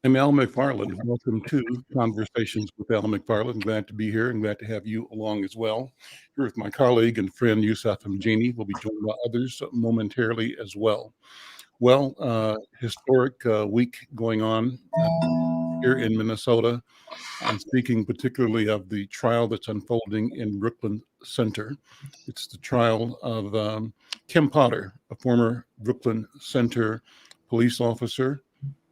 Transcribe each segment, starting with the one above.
I'm Al McFarlane. Welcome to Conversations with Al McFarlane. Glad to be here and glad to have you along as well. Here with my colleague and friend Yusuf Mjini. We'll be joined by others momentarily as well. Well, historic week going on here in Minnesota. I'm speaking particularly of the trial that's unfolding in Brooklyn Center. It's the trial of Kim Potter, a former Brooklyn Center police officer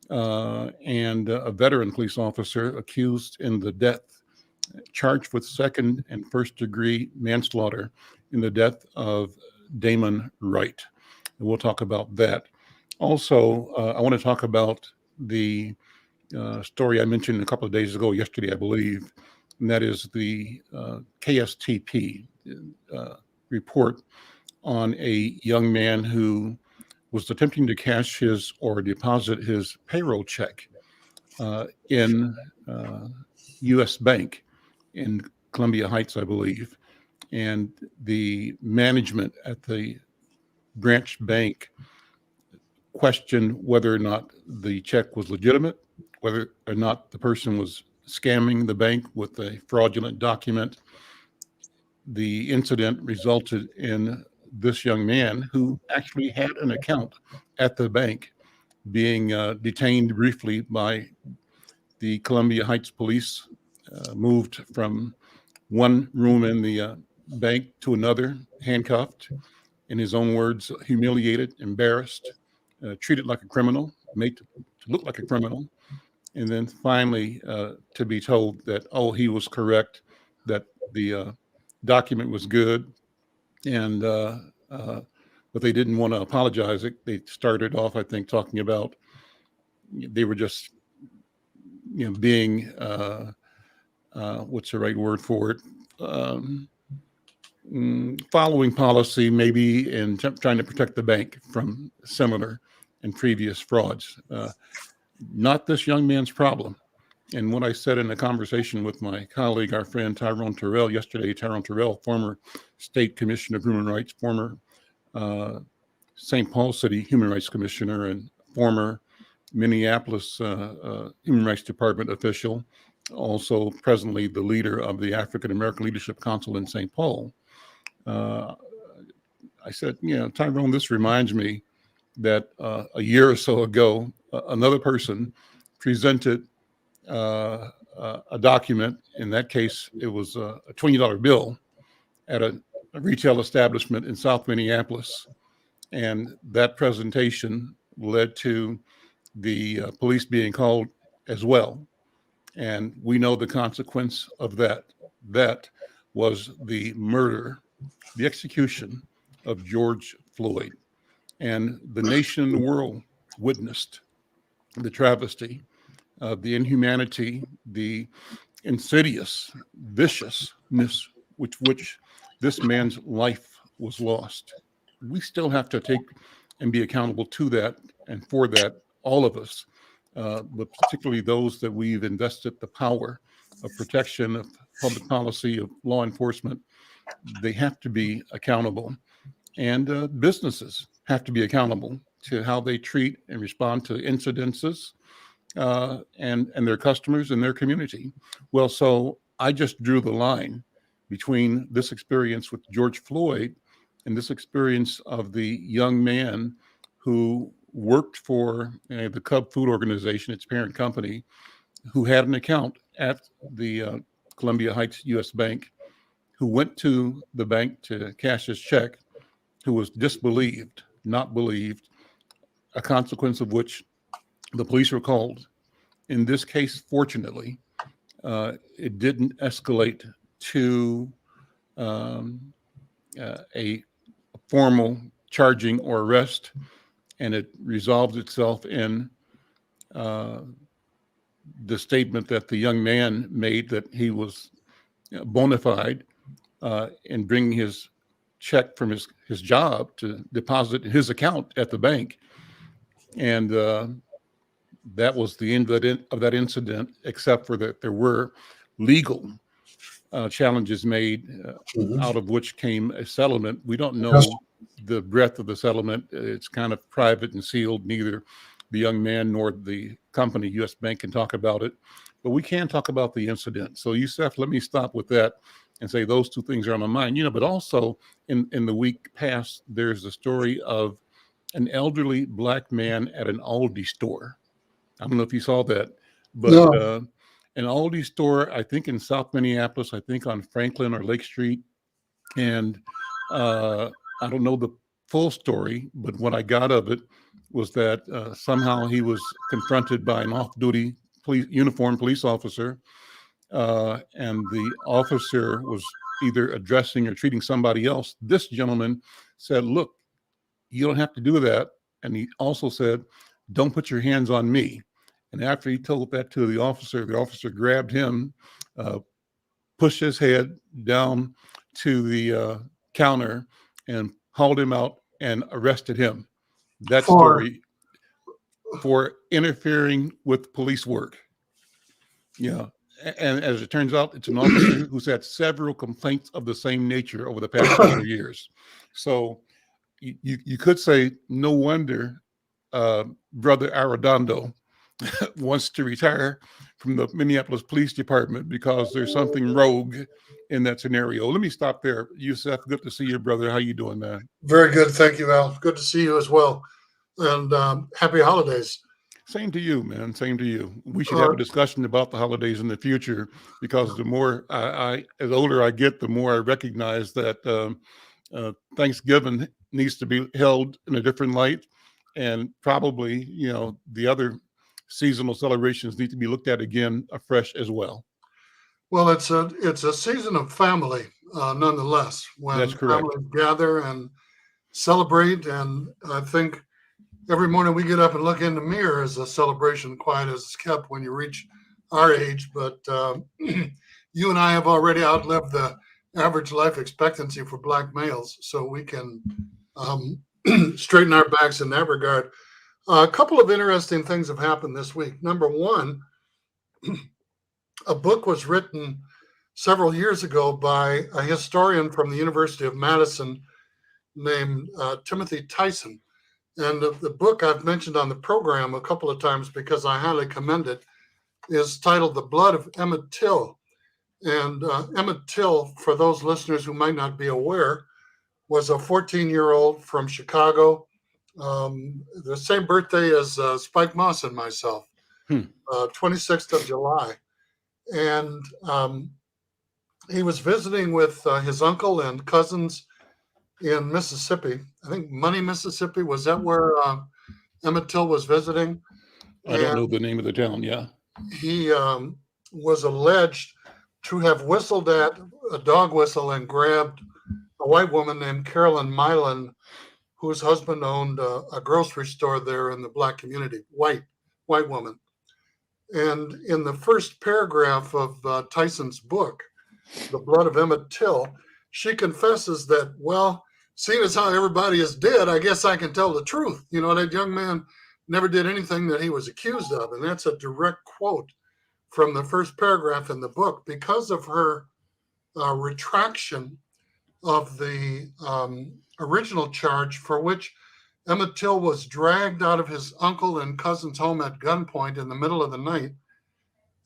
and a veteran police officer accused in the death, charged with second and first degree manslaughter in the death of Damon Wright. And we'll talk about that. Also, I want to talk about the story I mentioned a couple of days ago, yesterday, I believe, and that is the KSTP report on a young man who was attempting to cash his or deposit his payroll check in U.S. Bank in Columbia Heights, I believe. And the management at the branch bank questioned whether or not the check was legitimate, whether or not the person was scamming the bank with a fraudulent document. The incident resulted in this young man, who actually had an account at the bank, being detained briefly by the Columbia Heights police, moved from one room in the bank to another, handcuffed, in his own words, humiliated, embarrassed, treated like a criminal, made to look like a criminal, and then finally to be told that, oh, he was correct, that the document was good, and but they didn't want to apologize. They started off, I think, talking about they were just, being what's the right word for it? Following policy, maybe, and trying to protect the bank from similar and previous frauds. Not this young man's problem. And what I said in a conversation with my colleague, our friend Tyrone Terrell yesterday, Tyrone Terrell, former state commissioner of human rights, former St. Paul City human rights commissioner, and former Minneapolis human rights department official, also presently the leader of the African American Leadership Council in St. Paul. I said, Tyrone, this reminds me that a year or so ago, another person presented a document. In that case, it was a $20 bill at a retail establishment in South Minneapolis. And that presentation led to the police being called as well. And we know the consequence of that. That was the murder, the execution of George Floyd. And the nation and the world witnessed the travesty, the inhumanity, the insidious viciousness which this man's life was lost. We still have to take and be accountable to that and for that, all of us, but particularly those that we've invested the power of protection, of public policy, of law enforcement. They have to be accountable. And businesses have to be accountable to how they treat and respond to incidences and their customers and their community. Well, so I just drew the line between this experience with George Floyd and this experience of the young man who worked for the Cub Food Organization, its parent company, who had an account at the Columbia Heights U.S. Bank, who went to the bank to cash his check, who was disbelieved, not believed, a consequence of which the police were called. In this case, fortunately, it didn't escalate to a formal charging or arrest, and it resolved itself in the statement that the young man made that he was bona fide in bringing his check from his job to deposit in his account at the bank. And that was the end of that incident, except for that there were legal challenges made, out of which came a settlement. We don't know the breadth of the settlement. It's kind of private and sealed. Neither the young man nor the company, U.S. Bank, can talk about it. But we can talk about the incident. So, Yusef, let me stop with that and say those two things are on my mind. But also in the week past, there's the story of an elderly black man at an Aldi store. I don't know if you saw that, but No. an Aldi store, I think in South Minneapolis, I think on Franklin or Lake Street. And I don't know the full story, but what I got of it was that somehow he was confronted by an off-duty uniformed police officer, and the officer was either addressing or treating somebody else. This gentleman said, "Look, you don't have to do that." And he also said, "Don't put your hands on me." And after he told that to the officer grabbed him, pushed his head down to the counter and hauled him out and arrested him. That story for interfering with police work. Yeah. And as it turns out, it's an officer who's had several complaints of the same nature over the past couple of years. So you could say, no wonder Brother Arredondo wants to retire from the Minneapolis Police Department, because there's something rogue in that scenario. Let me stop there. Yusef, good to see you, brother. How you doing, man? Very good. Thank you, Al. Good to see you as well. And happy holidays. Same to you, man. Same to you. We should have a discussion about the holidays in the future, because the more as older I get, the more I recognize that Thanksgiving needs to be held in a different light, and probably, the other seasonal celebrations need to be looked at again afresh as well. Well, it's a season of family, nonetheless, when That's correct. families gather and celebrate. And I think every morning we get up and look in the mirror is a celebration, quiet as it's kept when you reach our age. But you and I have already outlived the average life expectancy for black males, so we can straighten our backs in that regard. A couple of interesting things have happened this week. Number one, a book was written several years ago by a historian from the University of Madison named Timothy Tyson. And the book I've mentioned on the program a couple of times because I highly commend it is titled The Blood of Emmett Till. And Emmett Till, for those listeners who might not be aware, was a 14-year-old from Chicago, the same birthday as Spike Moss and myself, 26th of July. And he was visiting with his uncle and cousins in Mississippi. I think Money, Mississippi. Was that where Emmett Till was visiting? I don't know the name of the town. Yeah. He was alleged to have whistled at a dog whistle and grabbed a white woman named Carolyn Milan, whose husband owned a grocery store there in the black community, white woman. And in the first paragraph of Tyson's book, The Blood of Emmett Till, she confesses that, well, seeing as how everybody is dead, I guess I can tell the truth. That young man never did anything that he was accused of. And that's a direct quote from the first paragraph in the book. Because of her retraction of the original charge, for which Emmett Till was dragged out of his uncle and cousin's home at gunpoint in the middle of the night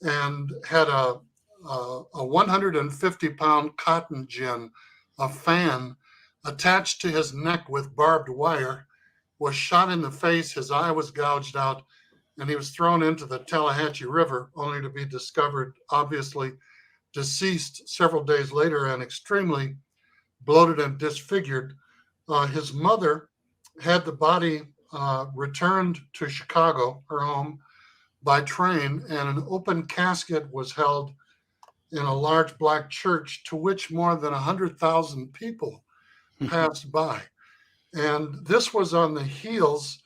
and had a 150-pound cotton gin, a fan, attached to his neck with barbed wire, was shot in the face, his eye was gouged out, and he was thrown into the Tallahatchie River, only to be discovered, obviously, deceased several days later and extremely bloated and disfigured. His mother had the body returned to Chicago, her home, by train, and an open casket was held in a large black church to which more than 100,000 people passed by. And this was on the heels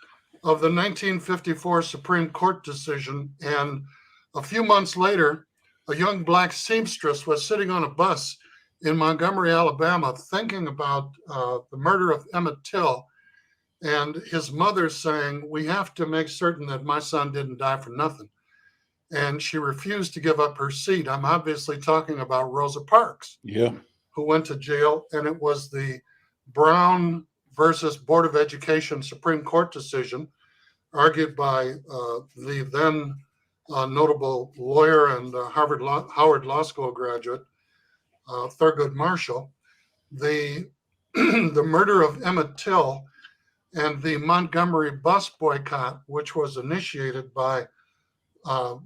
of the 1954 Supreme Court decision. And a few months later, a young black seamstress was sitting on a bus in Montgomery, Alabama, thinking about the murder of Emmett Till, and his mother saying, "We have to make certain that my son didn't die for nothing." And she refused to give up her seat. I'm obviously talking about Rosa Parks, who went to jail, and it was the Brown versus Board of Education Supreme Court decision argued by the then notable lawyer and Howard Law School graduate, Thurgood Marshall, the the murder of Emmett Till and the Montgomery bus boycott, which was initiated by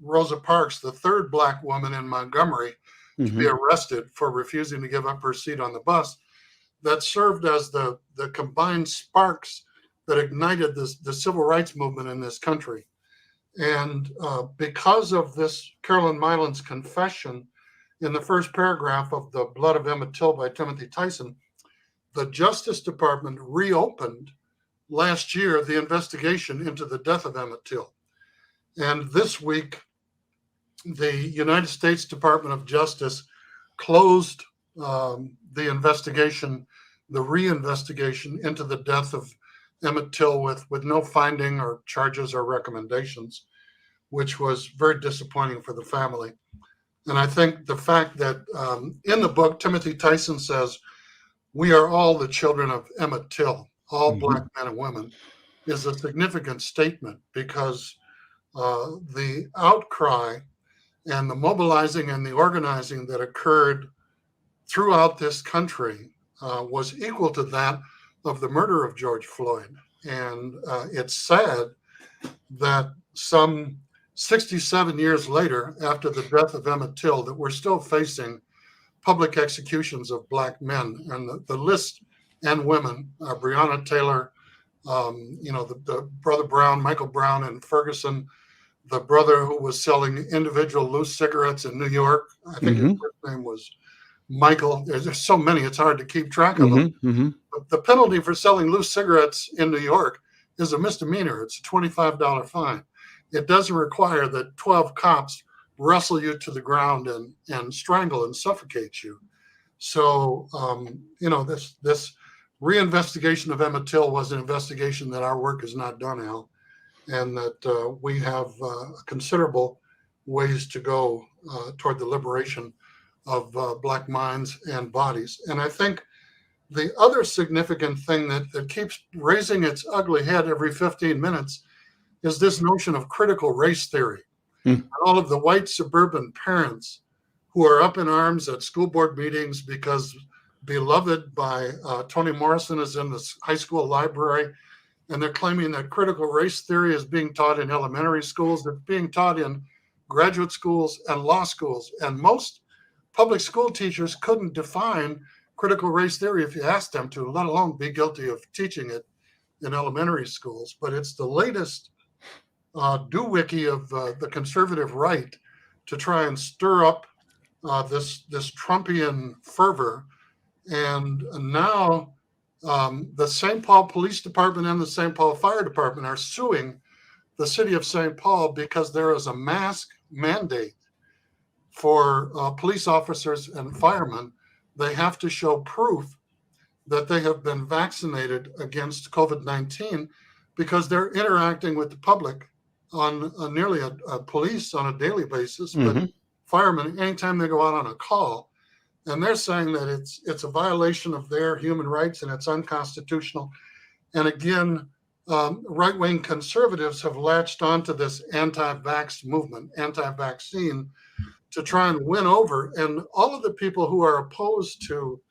Rosa Parks, the third Black woman in Montgomery to be arrested for refusing to give up her seat on the bus, that served as the combined sparks that ignited the civil rights movement in this country. And because of this, Carolyn Milan's confession in the first paragraph of The Blood of Emmett Till by Timothy Tyson, the Justice Department reopened last year the investigation into the death of Emmett Till. And this week, the United States Department of Justice closed the investigation, the reinvestigation into the death of Emmett Till with no finding or charges or recommendations, which was very disappointing for the family. And I think the fact that in the book, Timothy Tyson says, we are all the children of Emmett Till, all Black men and women, is a significant statement because the outcry and the mobilizing and the organizing that occurred throughout this country was equal to that of the murder of George Floyd. And it's sad that some 67 years later, after the death of Emmett Till, that we're still facing public executions of Black men. And the list, and women, Breonna Taylor, the brother Brown, Michael Brown in Ferguson, the brother who was selling individual loose cigarettes in New York. I think his first name was Michael. There's so many, it's hard to keep track of them. The penalty for selling loose cigarettes in New York is a misdemeanor. It's a $25 fine. It doesn't require that 12 cops wrestle you to the ground and strangle and suffocate you. So, this reinvestigation of Emmett Till was an investigation that our work has not done, Al, and that we have considerable ways to go toward the liberation of Black minds and bodies. And I think the other significant thing that keeps raising its ugly head every 15 minutes is this notion of critical race theory. And all of the white suburban parents who are up in arms at school board meetings because beloved by Toni Morrison is in the high school library, and they're claiming that critical race theory is being taught in elementary schools, it's being taught in graduate schools and law schools. And most public school teachers couldn't define critical race theory if you asked them to, let alone be guilty of teaching it in elementary schools. But it's the latest doohickey of the conservative right to try and stir up this Trumpian fervor. And now the St. Paul Police Department and the St. Paul Fire Department are suing the city of St. Paul because there is a mask mandate for police officers and firemen. They have to show proof that they have been vaccinated against COVID-19 because they're interacting with the public on nearly a police on a daily basis, but firemen, anytime they go out on a call, and they're saying that it's a violation of their human rights and it's unconstitutional. And again, right-wing conservatives have latched onto this anti-vax movement, anti-vaccine, to try and win over. And all of the people who are opposed to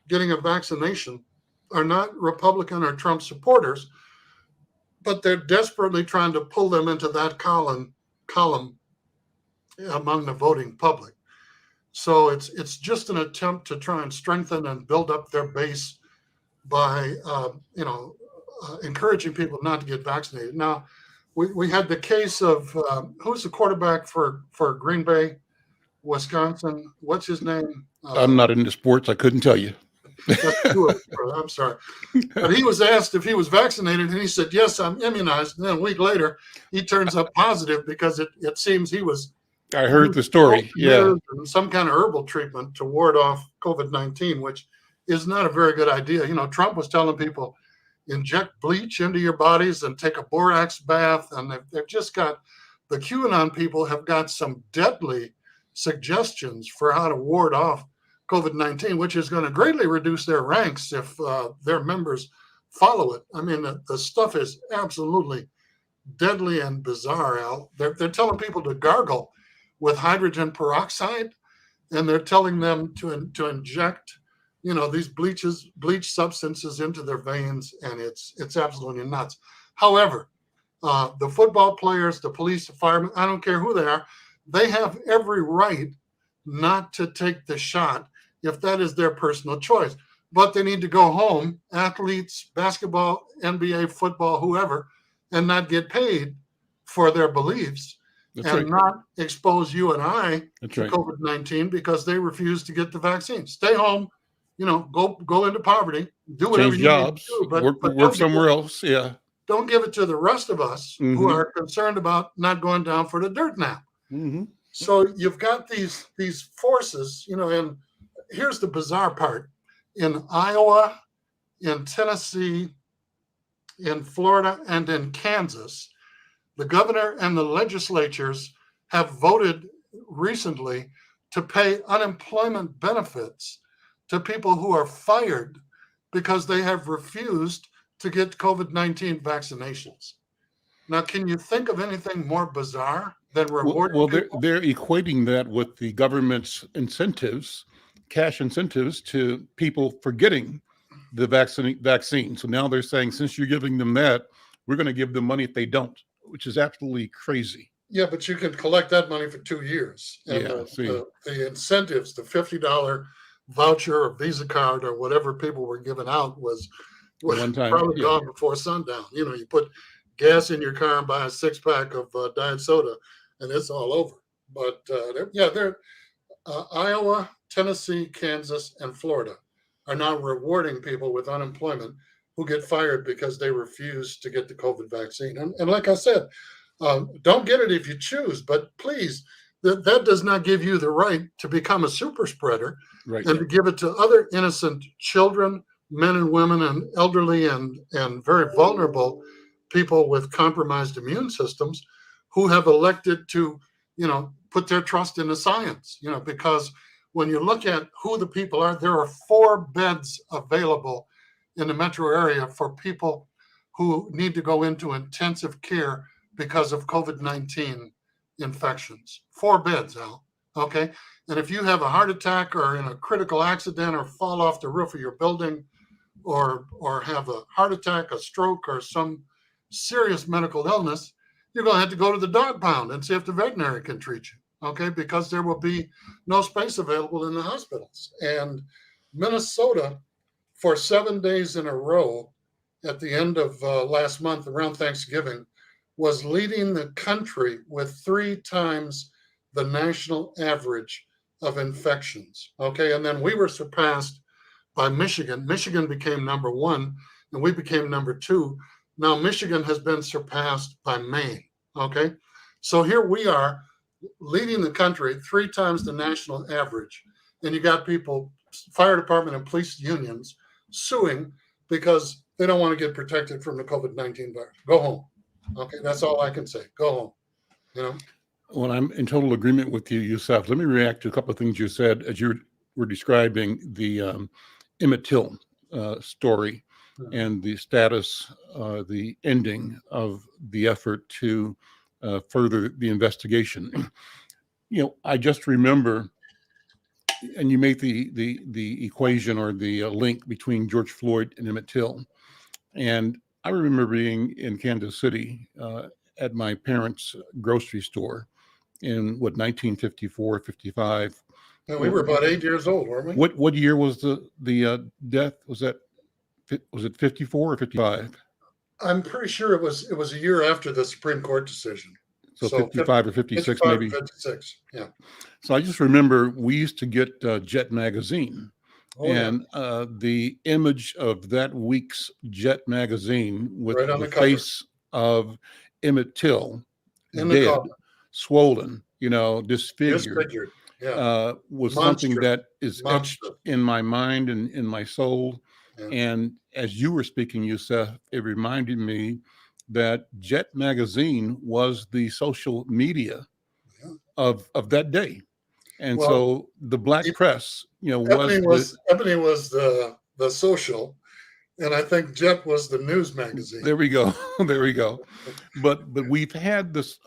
getting a vaccination are not Republican or Trump supporters, but they're desperately trying to pull them into that column among the voting public. So it's just an attempt to try and strengthen and build up their base by encouraging people not to get vaccinated. Now, we had the case of who's the quarterback for Green Bay, Wisconsin? What's his name? I'm not into sports. I couldn't tell you. I'm sorry. But he was asked if he was vaccinated, and he said, yes, I'm immunized. And then a week later, he turns up positive because it seems he was. I heard the story. Yeah. Some kind of herbal treatment to ward off COVID-19, which is not a very good idea. Trump was telling people, inject bleach into your bodies and take a borax bath. And they've just got, the QAnon people have got some deadly suggestions for how to ward off COVID-19, which is going to greatly reduce their ranks if their members follow it. I mean, the stuff is absolutely deadly and bizarre, Al. They're telling people to gargle with hydrogen peroxide, and they're telling them to inject, these bleach substances into their veins, and it's absolutely nuts. However, the football players, the police, the firemen, I don't care who they are, they have every right not to take the shot if that is their personal choice. But they need to go home, athletes, basketball, NBA, football, whoever, and not get paid for their beliefs. That's and right. not expose you and I That's to right. COVID-19 because they refuse to get the vaccine. Stay home, go into poverty, do whatever Change you need jobs, to do, but work somewhere else. Yeah. don't give it to the rest of us who Mhm. are concerned about not going down for the dirt now. Mm-hmm. So you've got these forces, and here's the bizarre part. In Iowa, in Tennessee, in Florida, and in Kansas, the governor and the legislatures have voted recently to pay unemployment benefits to people who are fired because they have refused to get COVID-19 vaccinations. Now, can you think of anything more bizarre than rewarding Well, people? they're equating that with the government's incentives, cash incentives to people for getting the vaccine. So now they're saying, since you're giving them that, we're going to give them money if they don't, which is absolutely crazy. Yeah, but you can collect that money for 2 years. And Yeah, the incentives, the $50 voucher or Visa card or whatever people were giving out was One time, probably yeah. gone before sundown. You put gas in your car and buy a 6-pack of diet soda, and it's all over. But they're Iowa, Tennessee, Kansas, and Florida are now rewarding people with unemployment who get fired because they refuse to get the COVID vaccine. And like I said, don't get it if you choose, but please, that does not give you the right to become a super spreader, Right. and to give it to other innocent children, men and women, and elderly and very vulnerable people with compromised immune systems who have elected to, put their trust in the science, because when you look at who the people are, there are 4 beds available in the metro area for people who need to go into intensive care because of COVID-19 infections. 4 beds, Al. Okay. And if you have a heart attack or in a critical accident or fall off the roof of your building or have a heart attack, a stroke, or some serious medical illness, you're going to have to go to the dog pound and see if the veterinary can treat you. Okay. Because there will be no space available in the hospitals. And Minnesota, for 7 days in a row at the end of last month around Thanksgiving, was leading the country with 3 times the national average of infections. Okay, and then we were surpassed by Michigan. Michigan became number 1, and we became number 2. Now Michigan has been surpassed by Maine. Okay, so here we are leading the country 3 times the national average, and you got people, fire department and police unions, suing because they don't want to get protected from the COVID-19 virus. Go home. Okay, that's all I can say. Go home. Well, I'm in total agreement with you, Yusuf. Let me react to a couple of things you said as you were describing the Emmett Till story and the status, the ending of the effort to further the investigation. I just remember, and you make the equation or the link between George Floyd and Emmett Till. And I remember being in Kansas City at my parents' grocery store in 1954, 55. And we were about 8 years old, weren't we? What year was the death? Was it 54 or 55? I'm pretty sure it was a year after the Supreme Court decision. So 55 or 56, 55 maybe. 56, yeah. So I just remember we used to get Jet magazine. Oh, and the image of that week's Jet magazine with right on the the cover. face of Emmett Till, In the dead, cover. swollen, disfigured, Disfigured. Yeah. was Monster. something that is etched Monster. in my mind and in my soul. Yeah. And as you were speaking, Yusuf, it reminded me that Jet magazine was the social media of that day. And so the black press, Ebony was the social, And I think Jet was the news magazine. There we go. There we go. But we've had this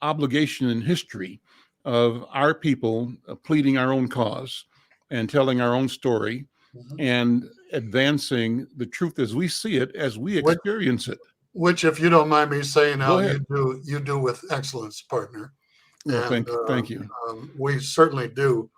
obligation in history of our people pleading our own cause and telling our own story and advancing the truth as we see it, as we experience it. Which, if you don't mind me saying, Go Al, ahead. you do with excellence, partner. Well, And thank you. we certainly do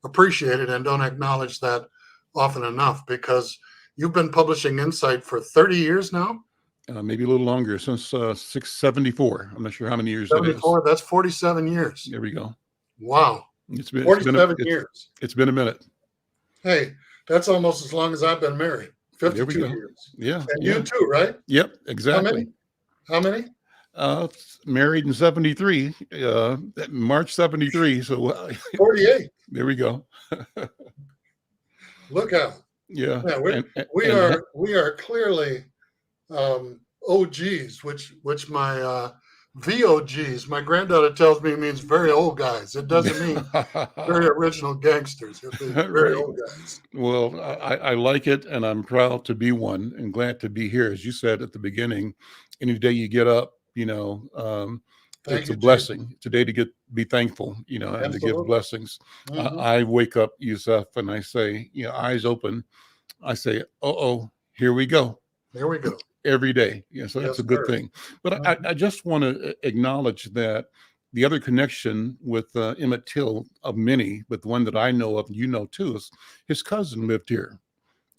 appreciate it and don't acknowledge that often enough, because you've been publishing Insight for 30 years now. Maybe a little longer, since 674. I'm not sure how many years it is. 74. That's 47 years. There we go. Wow. It's been 47 years. It's been a minute. Hey, that's almost as long as I've been married. 52 years. Yeah. And you too, right? Yep, exactly. How many? Married in 73, March 73. So 48. There we go. Look out. Yeah. We are clearly OGs, which my VOGs, my granddaughter tells me, means very old guys. It doesn't mean very original gangsters. It means very old guys. Well, I like it, and I'm proud to be one and glad to be here. As you said at the beginning, any day you get up, it's a blessing. It's a day to be thankful, and to give blessings. I wake up, Yusef, and I say, eyes open. I say, here we go. There we go. Every day. So that's a good thing. But I just want to acknowledge that the other connection with Emmett Till, of many, but the one that I know of, too, is his cousin lived here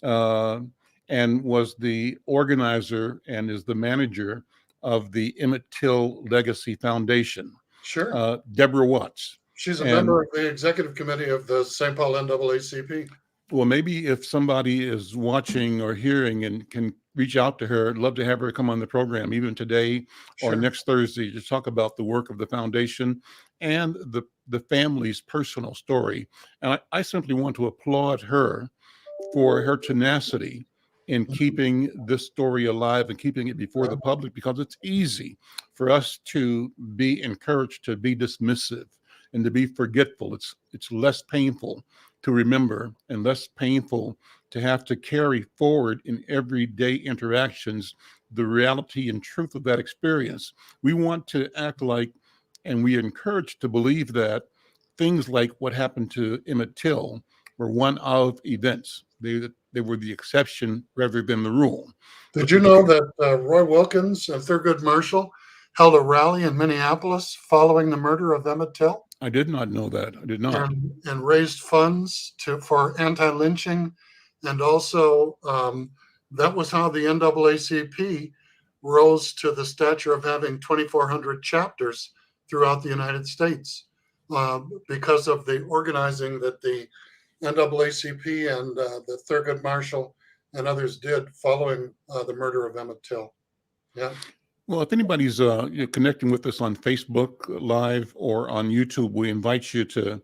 and was the organizer and is the manager of the Emmett Till Legacy Foundation. Sure. Deborah Watts. She's a member of the executive committee of the St. Paul NAACP. Well, maybe if somebody is watching or hearing and can reach out to her, I'd love to have her come on the program, even today or next Thursday, to talk about the work of the foundation and the family's personal story. And I simply want to applaud her for her tenacity in keeping this story alive and keeping it before the public, because it's easy for us to be encouraged to be dismissive and to be forgetful. It's less painful to remember and less painful to have to carry forward in everyday interactions the reality and truth of that experience. We want to act like, and we are encouraged to believe that things like what happened to Emmett Till were one of events. They were the exception rather than the rule. Did you know that Roy Wilkins and Thurgood Marshall held a rally in Minneapolis following the murder of Emmett Till? I did not know that. I did not. And raised funds for anti-lynching. And also, that was how the NAACP rose to the stature of having 2,400 chapters throughout the United States, because of the organizing that the NAACP and the Thurgood Marshall and others did following the murder of Emmett Till. Yeah. Well, if anybody's connecting with us on Facebook Live or on YouTube, we invite you to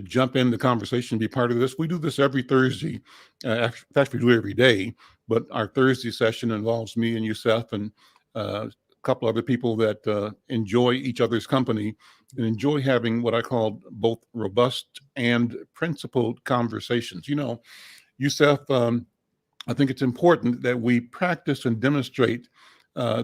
jump in the conversation, be part of this. We do this every Thursday. In fact, we do it every day, but our Thursday session involves me and Yusef and a couple other people that enjoy each other's company and enjoy having what I call both robust and principled conversations. Yusef, I think it's important that we practice and demonstrate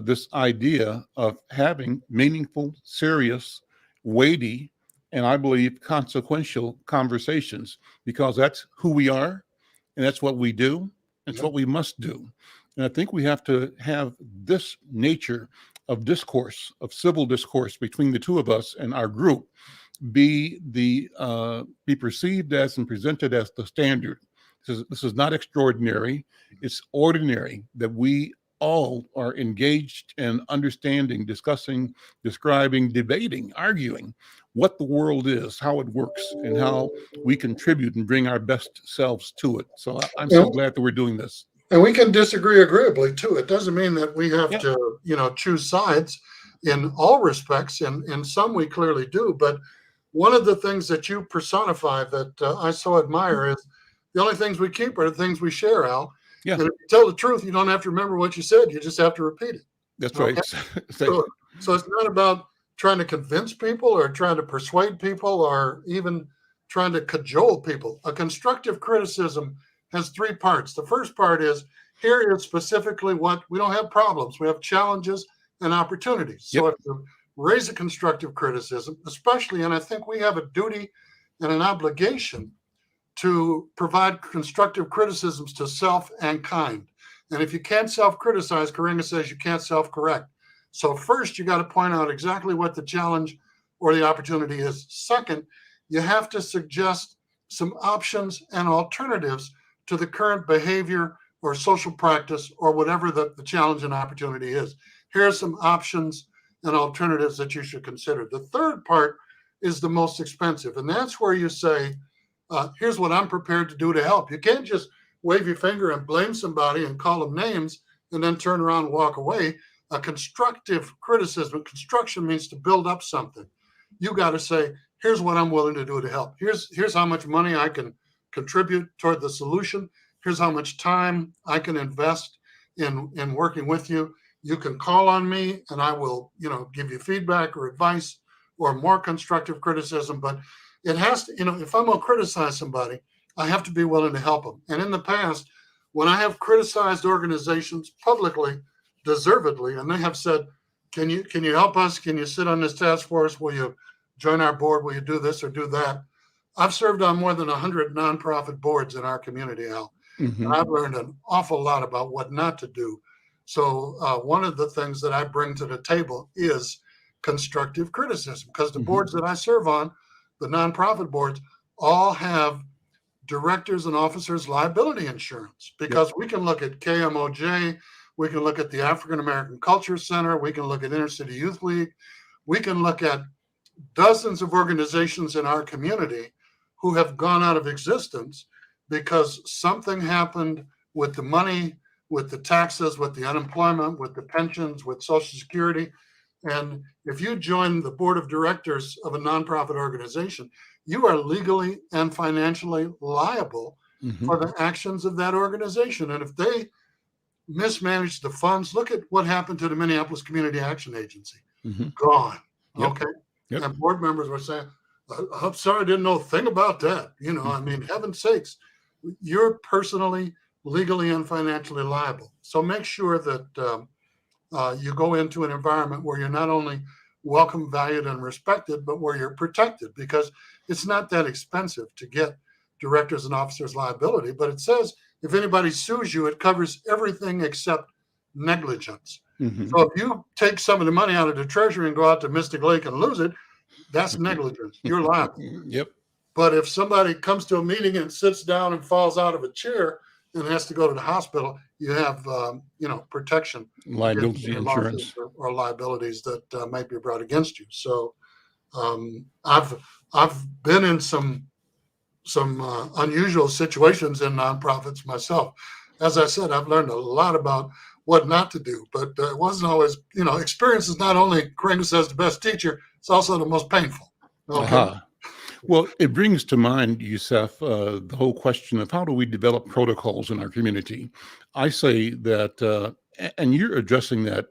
this idea of having meaningful, serious, weighty, and I believe consequential conversations, because that's who we are and that's what we do. It's what we must do. And I think we have to have this nature of discourse, of civil discourse between the two of us and our group be perceived as and presented as the standard. This is not extraordinary. It's ordinary that we all are engaged in understanding, discussing, describing, debating, arguing what the world is, how it works, and how we contribute and bring our best selves to it. So I'm so glad that we're doing this. And we can disagree agreeably too. It doesn't mean that we have to, choose sides in all respects. And in some we clearly do. But one of the things that you personify that I so admire is the only things we keep are the things we share, Al. Yeah. And if you tell the truth, you don't have to remember what you said. You just have to repeat it. That's right. So it's not about trying to convince people or trying to persuade people or even trying to cajole people. A constructive criticism has three parts. The first part is, here is specifically what we don't have problems. We have challenges and opportunities. So if you raise a constructive criticism, especially, and I think we have a duty and an obligation to provide constructive criticisms to self and kind. And if you can't self-criticize, Karinga says you can't self-correct. So first, you got to point out exactly what the challenge or the opportunity is. Second, you have to suggest some options and alternatives to the current behavior or social practice or whatever the challenge and opportunity is. Here are some options and alternatives that you should consider. The third part is the most expensive, and that's where you say, here's what I'm prepared to do to help. You can't just wave your finger and blame somebody and call them names and then turn around and walk away. A constructive criticism, construction means to build up something. You got to say, here's what I'm willing to do to help. Here's how much money I can contribute toward the solution. Here's how much time I can invest in working with you. You can call on me and I will, give you feedback or advice or more constructive criticism. But it has to, if I'm going to criticize somebody, I have to be willing to help them. And in the past, when I have criticized organizations publicly, deservedly, and they have said, can you help us? Can you sit on this task force? Will you join our board? Will you do this or do that? I've served on more than 100 nonprofit boards in our community, Al. Mm-hmm. And I've learned an awful lot about what not to do. So one of the things that I bring to the table is constructive criticism, because the boards that I serve on, the nonprofit boards, all have directors and officers liability insurance, because we can look at KMOJ, we can look at the African American Culture Center, we can look at Inner City Youth League, we can look at dozens of organizations in our community who have gone out of existence because something happened with the money, with the taxes, with the unemployment, with the pensions, with Social Security. And if you join the board of directors of a nonprofit organization, you are legally and financially liable for the actions of that organization. And if they mismanage the funds, look at what happened to the Minneapolis Community Action Agency. Gone. Okay. And board members were saying, I'm sorry, I didn't know a thing about that. I mean, heaven's sakes, you're personally, legally, and financially liable. So make sure that you go into an environment where you're not only welcome, valued, and respected, but where you're protected, because it's not that expensive to get directors and officers liability. But it says if anybody sues you, it covers everything except negligence. So if you take some of the money out of the treasury and go out to Mystic Lake and lose it, that's negligence. You're liable. But if somebody comes to a meeting and sits down and falls out of a chair and has to go to the hospital, you have, protection, liability insurance, or liabilities that might be brought against you. So I've been in some unusual situations in nonprofits myself. As I said, I've learned a lot about what not to do, but it wasn't always, experience is not only, Karinga says, the best teacher, it's also the most painful. Okay. Well, it brings to mind, Yusef, the whole question of how do we develop protocols in our community? I say that, and you're addressing that,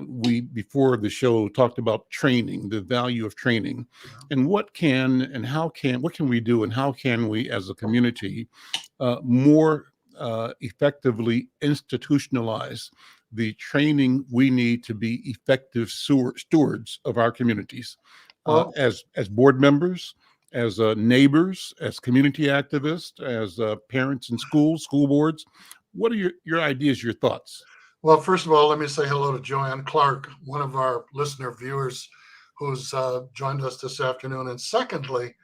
we, before the show, talked about training, the value of training, and what can we do and how can we as a community more effectively institutionalize the training we need to be effective stewards of our communities, as board members, as neighbors, as community activists, as parents in school boards. What are your ideas, your thoughts? Well, first of all, let me say hello to Joanne Clark, one of our listener viewers who's joined us this afternoon. And secondly,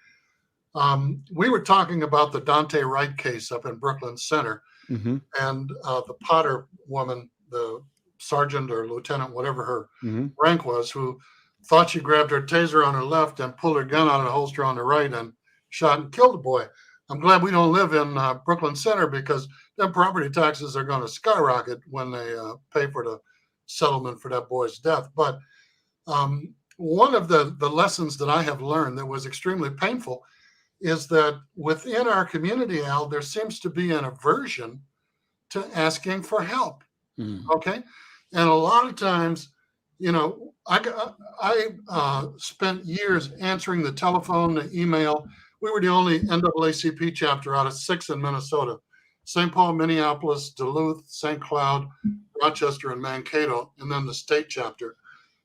we were talking about the Dante Wright case up in Brooklyn Center, and the Potter woman, the sergeant or lieutenant, whatever her rank was, who thought she grabbed her taser on her left and pulled her gun out of the holster on the right and shot and killed the boy. I'm glad we don't live in Brooklyn Center, because their property taxes are going to skyrocket when they pay for the settlement for that boy's death. But one of the lessons that I have learned that was extremely painful is that within our community, Al, there seems to be an aversion to asking for help. Okay. And a lot of times, I spent years answering the telephone, the email. We were the only NAACP chapter out of 6 in Minnesota. St. Paul, Minneapolis, Duluth, St. Cloud, Rochester, and Mankato, and then the state chapter.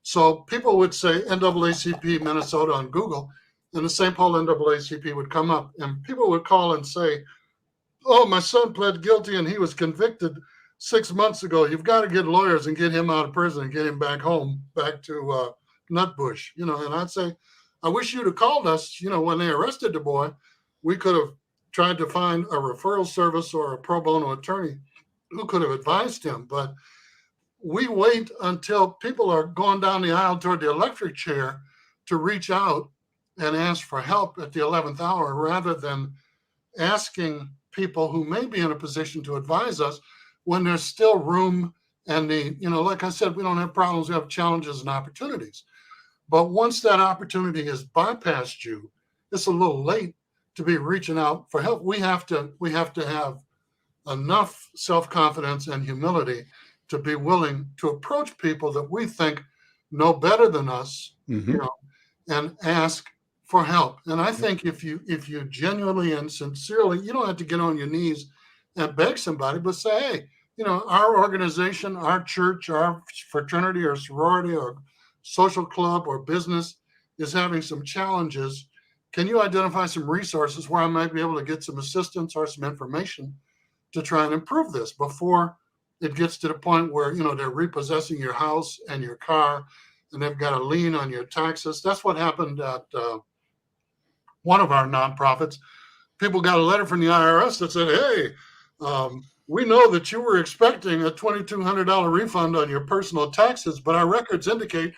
So people would say NAACP Minnesota on Google, and the St. Paul NAACP would come up, and people would call and say, "Oh, my son pled guilty and he was convicted 6 months ago. You've got to get lawyers and get him out of prison and get him back home, back to Nutbush." And I'd say, "I wish you'd have called us, when they arrested the boy. We could have tried to find a referral service or a pro bono attorney who could have advised him. But we wait until people are going down the aisle toward the electric chair to reach out and ask for help at the 11th hour, rather than asking people who may be in a position to advise us when there's still room. And like I said, we don't have problems, we have challenges and opportunities. But once that opportunity has bypassed you, it's a little late to be reaching out for help. We have to have enough self-confidence and humility to be willing to approach people that we think know better than us, and ask for help. And I think if you genuinely and sincerely, you don't have to get on your knees and beg somebody, but say, hey, our organization, our church, our fraternity or sorority or social club or business is having some challenges. Can you identify some resources where I might be able to get some assistance or some information to try and improve this before it gets to the point where, they're repossessing your house and your car and they've got a lien on your taxes? That's what happened at one of our nonprofits. People got a letter from the IRS that said, "Hey, we know that you were expecting a $2,200 refund on your personal taxes, but our records indicate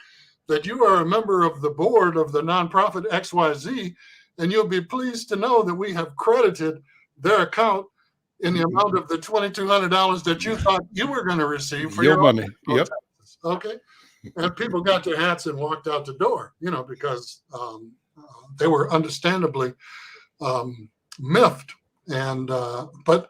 that you are a member of the board of the nonprofit XYZ, and you'll be pleased to know that we have credited their account in the amount of the $2,200 that you thought you were going to receive for your money." Yep. Taxes. Okay. And people got their hats and walked out the door, because they were understandably miffed. And but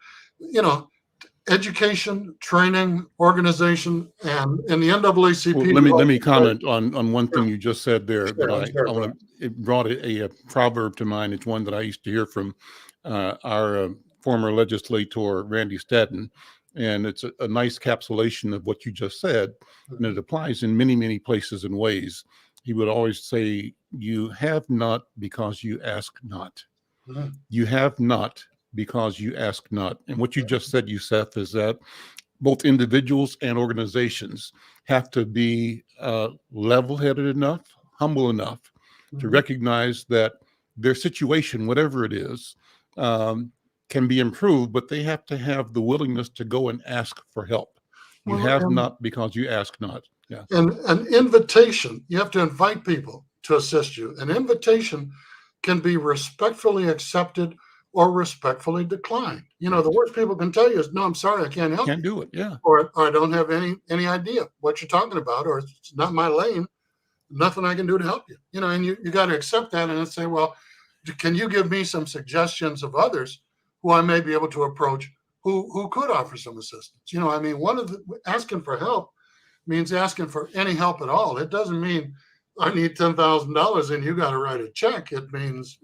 education, training, organization, and in the NAACP. Well, let me comment on one thing you just said there. It brought a proverb to mind. It's one that I used to hear from our former legislator, Randy Stadden. And it's a nice capsulation of what you just said. And it applies in many, many places and ways. He would always say, "You have not because you ask not." You have not because you ask not. And what you just said, Yusef, is that both individuals and organizations have to be level-headed enough, humble enough to recognize that their situation, whatever it is, can be improved, but they have to have the willingness to go and ask for help. You have not because you ask not. Yeah. And an invitation, you have to invite people to assist you. An invitation can be respectfully accepted or respectfully declined. The worst people can tell you is, "No, I'm sorry, I can't help you." Can't do it. Yeah. Or I don't have any idea what you're talking about, or it's not my lane. Nothing I can do to help you. And you got to accept that and say, "Well, can you give me some suggestions of others who I may be able to approach who could offer some assistance?" One of the asking for help means asking for any help at all. It doesn't mean I need $10,000 and you got to write a check. It means,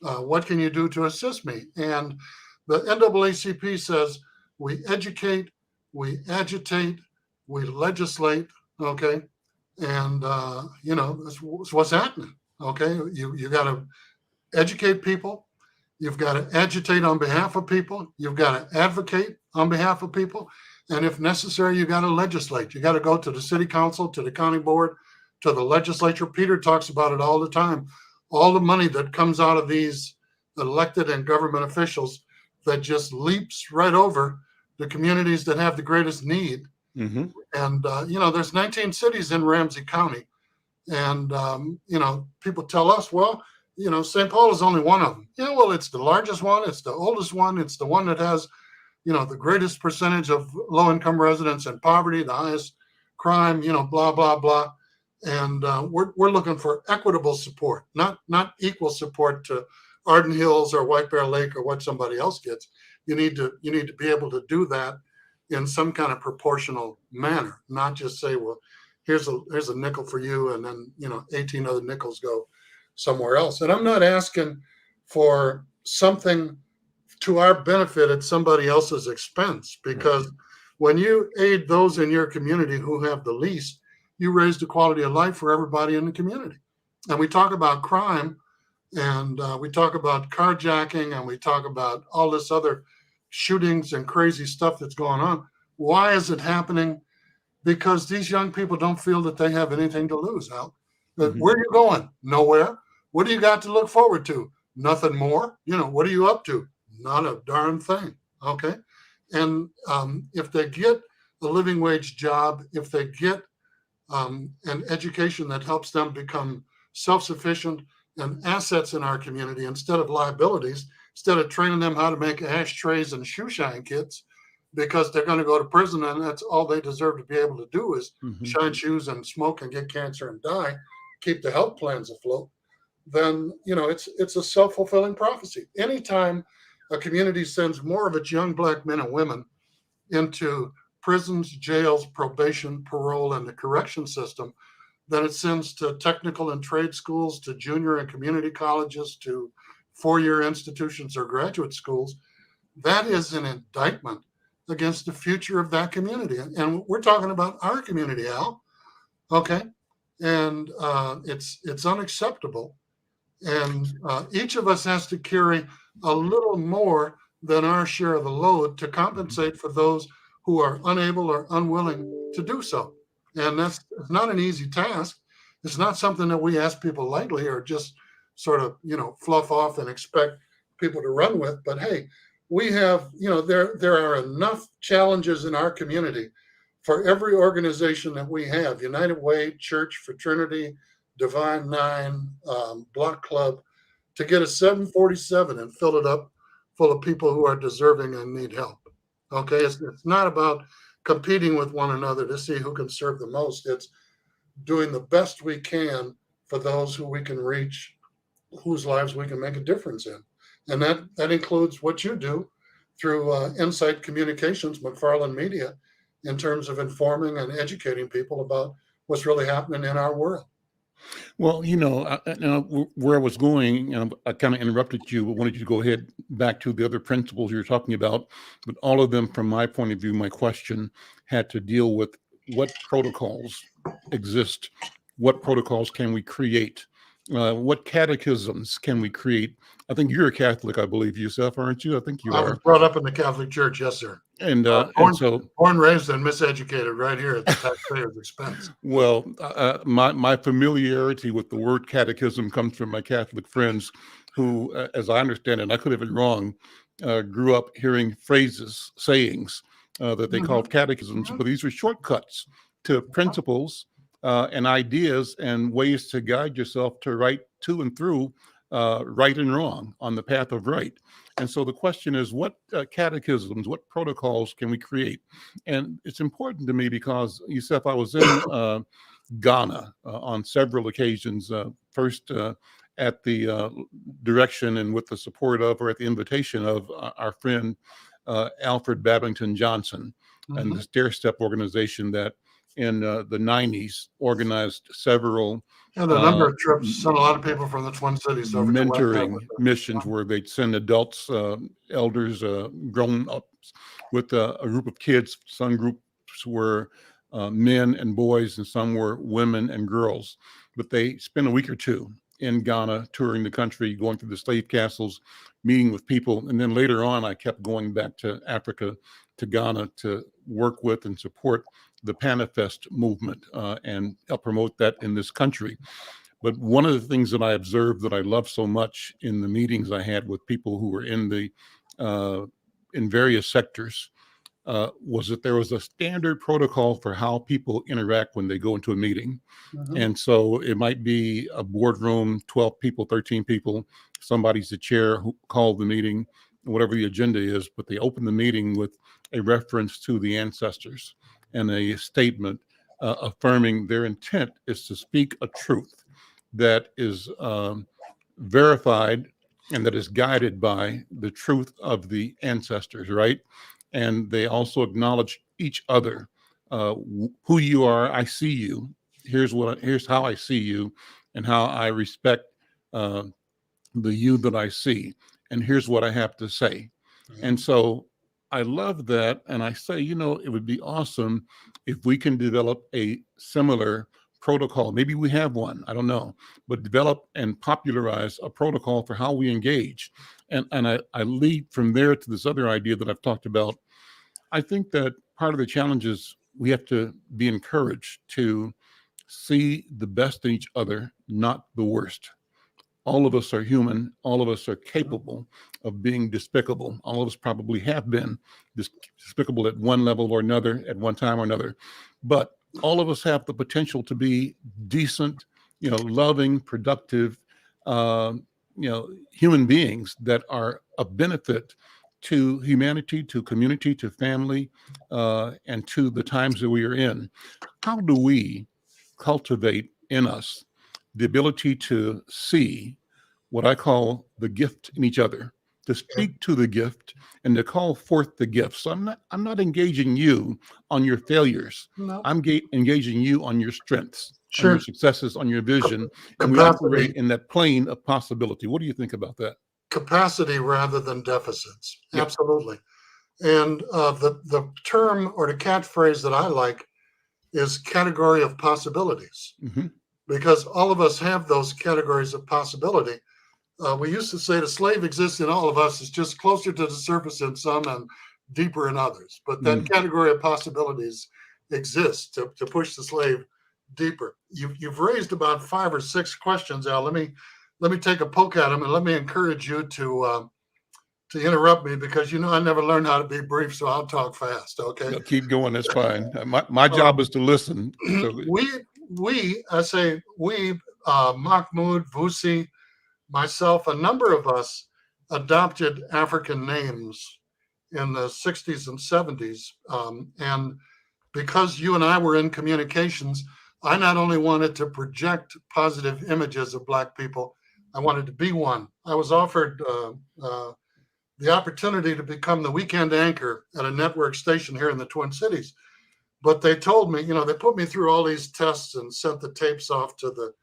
what can you do to assist me? And the NAACP says we educate, we agitate, we legislate. Okay. And, that's what's happening. Okay. You got to educate people. You've got to agitate on behalf of people. You've got to advocate on behalf of people. And if necessary, you got to legislate. You got to go to the city council, to the county board, to the legislature. Peter talks about it all the time. All the money that comes out of these elected and government officials that just leaps right over the communities that have the greatest need. And, there's 19 cities in Ramsey County. And, people tell us, well, St. Paul is only one of them. Well, it's the largest one. It's the oldest one. It's the one that has, the greatest percentage of low-income residents and poverty, the highest crime, blah, blah, blah. And we're looking for equitable support, not equal support to Arden Hills or White Bear Lake or what somebody else gets. You need to be able to do that in some kind of proportional manner, not just say, "Well, here's a nickel for you," and then 18 other nickels go somewhere else. And I'm not asking for something to our benefit at somebody else's expense, because when you aid those in your community who have the least, you raise the quality of life for everybody in the community. And we talk about crime, and we talk about carjacking, and we talk about all this other shootings and crazy stuff that's going on. Why is it happening? Because these young people don't feel that they have anything to lose, Al. Where are you going? Nowhere. What do you got to look forward to? Nothing more. What are you up to? Not a darn thing. Okay. And if they get a living wage job, if they get an education that helps them become self-sufficient and assets in our community instead of liabilities, instead of training them how to make ashtrays and shoe shine kits, because they're going to go to prison and that's all they deserve to be able to do is shine shoes and smoke and get cancer and die, keep the health plans afloat, then it's a self-fulfilling prophecy. Anytime a community sends more of its young black men and women into prisons, jails, probation, parole, and the correction system than it sends to technical and trade schools, to junior and community colleges, to four-year institutions or graduate schools, that is an indictment against the future of that community. And we're talking about our community, Al. Okay. And it's unacceptable. And each of us has to carry a little more than our share of the load to compensate for those who are unable or unwilling to do so. And it's not an easy task. It's not something that we ask people lightly or just sort of, fluff off and expect people to run with. But hey, we have, there are enough challenges in our community for every organization that we have: United Way, church, fraternity, Divine Nine, Block Club, to get a 747 and fill it up full of people who are deserving and need help. Okay, it's not about competing with one another to see who can serve the most. It's doing the best we can for those who we can reach, whose lives we can make a difference in. And that includes what you do through Insight Communications, McFarlane Media, in terms of informing and educating people about what's really happening in our world. Well, where I was going, and I kind of interrupted you, but wanted you to go ahead back to the other principles you were talking about. But all of them, from my point of view, my question had to deal with what protocols exist, what protocols can we create, what catechisms can we create. I think you're a Catholic, I believe, yourself, aren't you? I think you I are. was brought up in the Catholic Church, yes, sir. And born, raised, and miseducated right here at the taxpayer's expense. Well, my familiarity with the word catechism comes from my Catholic friends who, as I understand it, and I could have been wrong, grew up hearing sayings that they called catechisms, but these were shortcuts to principles and ideas and ways to guide yourself to right to and through right and wrong on the path of right. And so the question is, what catechisms, what protocols can we create? And it's important to me because, Yusef, I was in Ghana on several occasions, first at the direction and with the support of, or at the invitation of our friend Alfred Babington Johnson and the Stair Step organization that in the 90s organized several and a number of trips, sent a lot of people from the Twin Cities over mentoring missions where they'd send adults, elders, grown-ups with a group of kids. Some groups were men and boys, and some were women and girls. But they spent a week or two in Ghana, touring the country, going through the slave castles, meeting with people. And then later on, I kept going back to Africa, to Ghana, to work with and support the Panifest movement and help promote that in this country. But one of the things that I observed that I love so much in the meetings I had with people who were in various sectors was that there was a standard protocol for how people interact when they go into a meeting. And so it might be a boardroom, 12 people, 13 people, somebody's the chair who called the meeting, whatever the agenda is, but they open the meeting with a reference to the ancestors and a statement affirming their intent is to speak a truth that is verified and that is guided by the truth of the ancestors, right? And they also acknowledge each other. Who you are, I see you. Here's how I see you, and how I respect the you that I see. And here's what I have to say. And so I love that. And I say, it would be awesome if we can develop a similar protocol. Maybe we have one, I don't know, but develop and popularize a protocol for how we engage. And I lead from there to this other idea that I've talked about. I think that part of the challenge is we have to be encouraged to see the best in each other, not the worst. All of us are human. All of us are capable of being despicable. All of us probably have been despicable at one level or another, at one time or another. But all of us have the potential to be decent, loving, productive, human beings that are a benefit to humanity, to community, to family, and to the times that we are in. How do we cultivate in us the ability to see what I call the gift in each other, to speak to the gift and to call forth the gift? So I'm not engaging you on your failures. No. I'm engaging you on your strengths, Sure. on your successes, on your vision. And we Capacity. operate in that plane of possibility. What do you think about that? Capacity rather than deficits. Yep. Absolutely. And the term or the catchphrase that I like is category of possibilities, because all of us have those categories of possibility. We used to say the slave exists in all of us. It's just closer to the surface in some and deeper in others. But that category of possibilities exists to push the slave deeper. You've raised about 5 or 6 questions, Al. Let me take a poke at them, and let me encourage you to interrupt me, because I never learned how to be brief, so I'll talk fast. Okay. No, keep going. That's fine. My job is to listen. So. Mahmoud, Vusi, myself, a number of us adopted African names in the 60s and 70s. And because you and I were in communications, I not only wanted to project positive images of Black people, I wanted to be one. I was offered the opportunity to become the weekend anchor at a network station here in the Twin Cities. But they told me, they put me through all these tests and sent the tapes off to the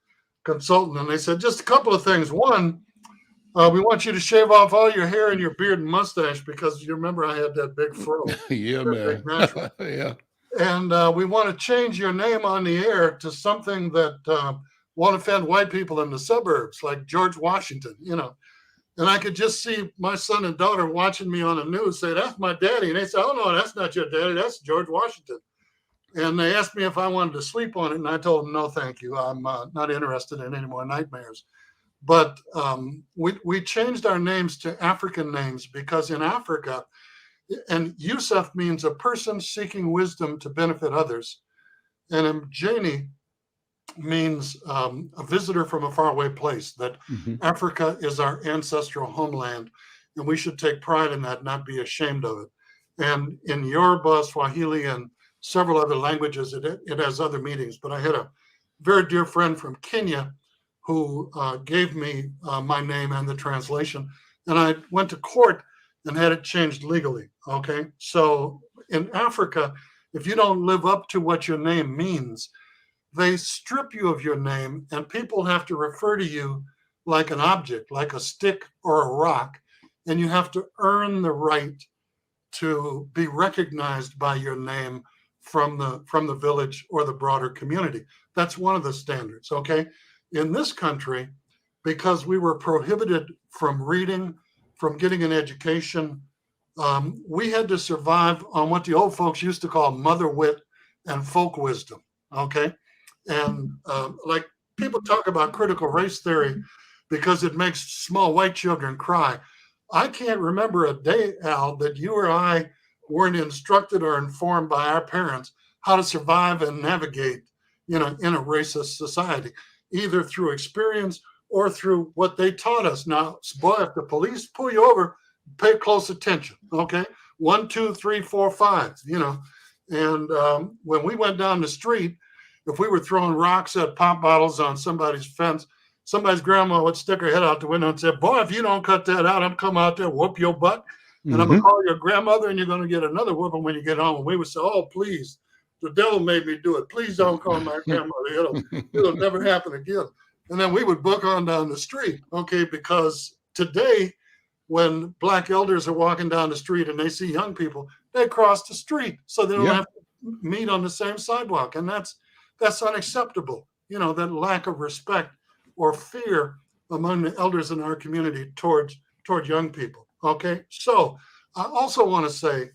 consultant. And they said, just a couple of things. One, we want you to shave off all your hair and your beard and mustache, because you remember I had that big fro. Yeah, man. Yeah. And we want to change your name on the air to something that won't offend white people in the suburbs, like George Washington, And I could just see my son and daughter watching me on the news say, that's my daddy. And they say, oh, no, that's not your daddy. That's George Washington. And they asked me if I wanted to sleep on it. And I told them, no, thank you. I'm not interested in any more nightmares. But we changed our names to African names, because in Africa, and Yusuf means a person seeking wisdom to benefit others. And Mjani means a visitor from a faraway place, that Africa is our ancestral homeland, and we should take pride in that, not be ashamed of it. And in Yoruba, Swahili, and several other languages, it has other meanings. But I had a very dear friend from Kenya who gave me my name and the translation, and I went to court and had it changed legally. Okay, so in Africa, if you don't live up to what your name means, they strip you of your name, and people have to refer to you like an object, like a stick or a rock, and you have to earn the right to be recognized by your name from the village or the broader community. That's one of the standards, okay? In this country, because we were prohibited from reading, from getting an education, we had to survive on what the old folks used to call mother wit and folk wisdom, okay? And like people talk about critical race theory because it makes small white children cry. I can't remember a day, Al, that you or I weren't instructed or informed by our parents how to survive and navigate, in a racist society, either through experience or through what they taught us. Now, boy, if the police pull you over, pay close attention, okay? 1, 2, 3, 4, 5, And when we went down the street, if we were throwing rocks at pop bottles on somebody's fence, somebody's grandma would stick her head out the window and say, boy, if you don't cut that out, I'm coming out there, whoop your butt. And I'm going to call your grandmother, and you're going to get another whooping when you get home. And we would say, oh, please, the devil made me do it. Please don't call my grandmother. It'll never happen again. And then we would book on down the street, okay, because today when black elders are walking down the street and they see young people, they cross the street so they don't Yeah. have to meet on the same sidewalk. And that's unacceptable. You know, that lack of respect or fear among the elders in our community toward young people. Okay. So I also want to say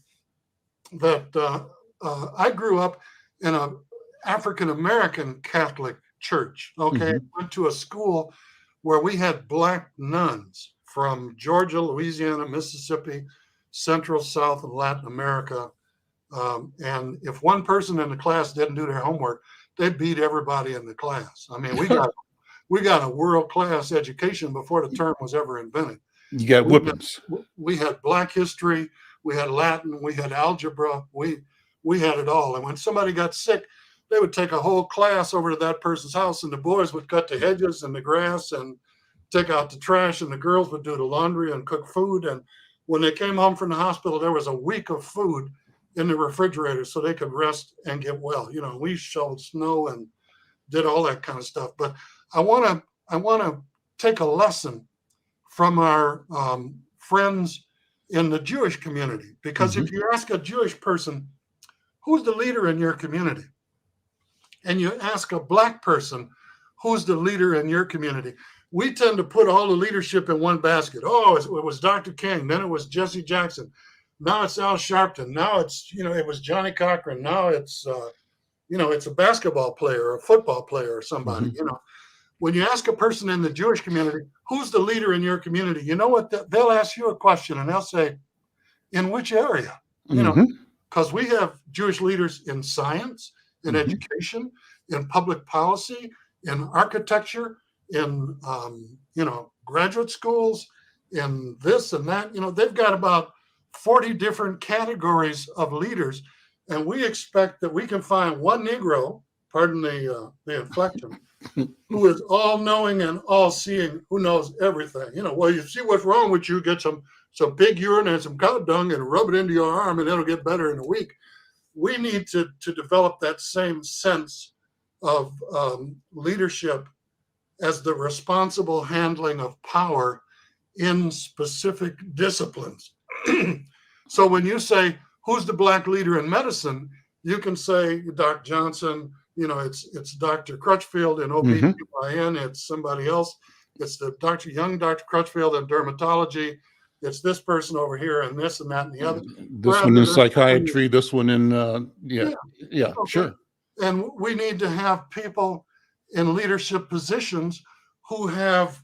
that I grew up in a African-American Catholic church. Okay. Mhm. I went to a school where we had black nuns from Georgia, Louisiana, Mississippi, Central, South, and Latin America. And if one person in the class didn't do their homework, they beat everybody in the class. I mean, we got a world-class education before the term was ever invented. You got whippings. We had Black history, we had Latin, we had algebra, we had it all. And when somebody got sick, they would take a whole class over to that person's house, and the boys would cut the hedges and the grass and take out the trash, and the girls would do the laundry and cook food. And when they came home from the hospital, there was a week of food in the refrigerator so they could rest and get well. You know, we shoveled snow and did all that kind of stuff. But I want to take a lesson from our friends in the Jewish community, because if you ask a Jewish person, who's the leader in your community? And you ask a black person, who's the leader in your community? We tend to put all the leadership in one basket. Oh, it was Dr. King. Then it was Jesse Jackson. Now it's Al Sharpton. Now it's, it was Johnny Cochran. Now it's, it's a basketball player or a football player or somebody, When you ask a person in the Jewish community, who's the leader in your community? You know what? They'll ask you a question and they'll say, in which area? Because we have Jewish leaders in science, in education, in public policy, in architecture, in graduate schools, in this and that. They've got about 40 different categories of leaders, and we expect that we can find one Negro, pardon the inflection, who is all-knowing and all-seeing, who knows everything. Well, you see what's wrong with you, get some pig urine and some cow dung and rub it into your arm, and it'll get better in a week. We need to develop that same sense of leadership as the responsible handling of power in specific disciplines. So when you say, who's the black leader in medicine, you can say Dr. Johnson, it's Dr. Crutchfield in OBGYN, it's somebody else, it's the Dr. Crutchfield in dermatology, it's this person over here and this and that and the other. This one in psychiatry, this one in, sure. And we need to have people in leadership positions who have